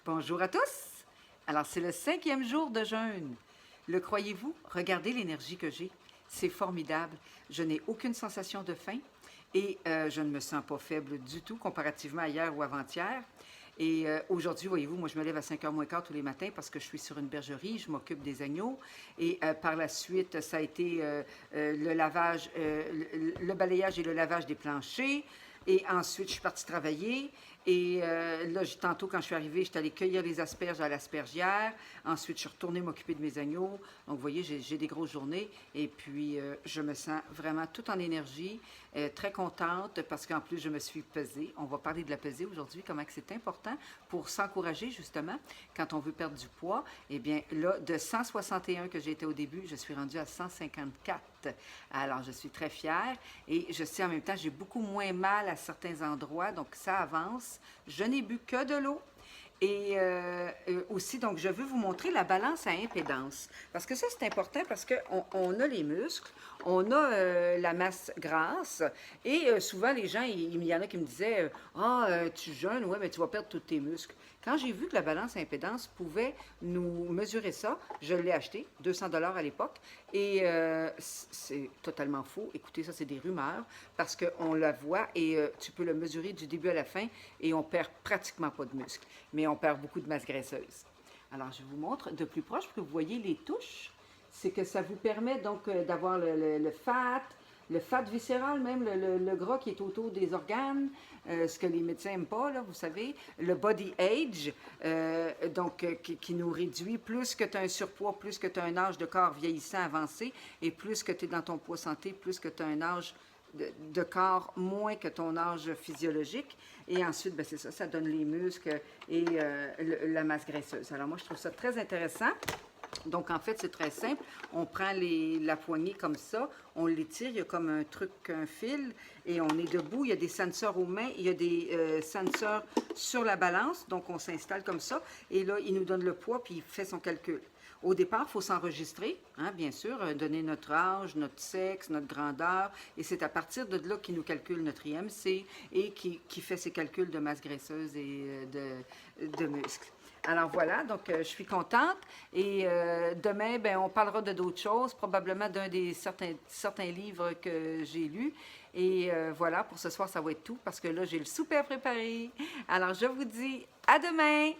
Bonjour à tous! Alors, c'est le 5e jour de jeûne. Le croyez-vous? Regardez l'énergie que j'ai. C'est formidable. Je n'ai aucune sensation de faim et je ne me sens pas faible du tout comparativement à hier ou avant-hier. Et aujourd'hui, voyez-vous, moi, je me lève à 5h moins quart tous les matins parce que je suis sur une bergerie, je m'occupe des agneaux. Et par la suite, ça a été le lavage, le balayage et le lavage des planchers. Et ensuite, je suis partie travailler. Et là, tantôt, quand je suis arrivée, j'étais allée cueillir les asperges à l'aspergière. Ensuite, je suis retournée m'occuper de mes agneaux. Donc, vous voyez, j'ai des grosses journées. Et puis, je me sens vraiment tout en énergie, très contente parce qu'en plus, je me suis pesée. On va parler de la pesée aujourd'hui, comment que c'est important pour s'encourager, justement, quand on veut perdre du poids. Eh bien, là, de 161 que j'étais au début, je suis rendue à 154. Alors, je suis très fière et je sais en même temps, j'ai beaucoup moins mal à certains endroits, donc ça avance. Je n'ai bu que de l'eau. Et aussi, donc, je veux vous montrer la balance à impédance. Parce que ça, c'est important parce qu'on a les muscles, on a la masse grasse. Et souvent, les gens, il y en a qui me disaient tu jeûnes, ouais, mais tu vas perdre tous tes muscles. Quand j'ai vu que la balance à impédance pouvait nous mesurer ça, je l'ai acheté, 200 $ à l'époque. Et c'est totalement faux. Écoutez, ça, c'est des rumeurs parce qu'on la voit et tu peux le mesurer du début à la fin et on perd pratiquement pas de muscles. Mais on perd beaucoup de masse graisseuse. Alors, je vous montre de plus proche pour que vous voyez les touches. C'est que ça vous permet donc d'avoir le fat viscéral même, le gras qui est autour des organes, ce que les médecins n'aiment pas, là, vous savez. Le body age, qui nous réduit. Plus que tu as un surpoids, plus que tu as un âge de corps vieillissant avancé, et plus que tu es dans ton poids santé, plus que tu as un âge de corps moins que ton âge physiologique. Et ensuite, ben c'est ça, ça donne les muscles et la masse graisseuse. Alors moi, je trouve ça très intéressant. Donc, en fait, c'est très simple. On prend la poignée comme ça, on l'étire, il y a comme un truc, un fil, et on est debout. Il y a des sensors aux mains, il y a des sensors sur la balance, donc on s'installe comme ça, et là, il nous donne le poids, puis il fait son calcul. Au départ, il faut s'enregistrer, hein, bien sûr, donner notre âge, notre sexe, notre grandeur, et c'est à partir de là qu'il nous calcule notre IMC et qui fait ses calculs de masse graisseuse et de muscles. Alors voilà, donc je suis contente et demain, ben, on parlera de d'autres choses, probablement d'un des certains livres que j'ai lus. Et voilà, pour ce soir, ça va être tout parce que là, j'ai le souper à préparer. Alors je vous dis à demain!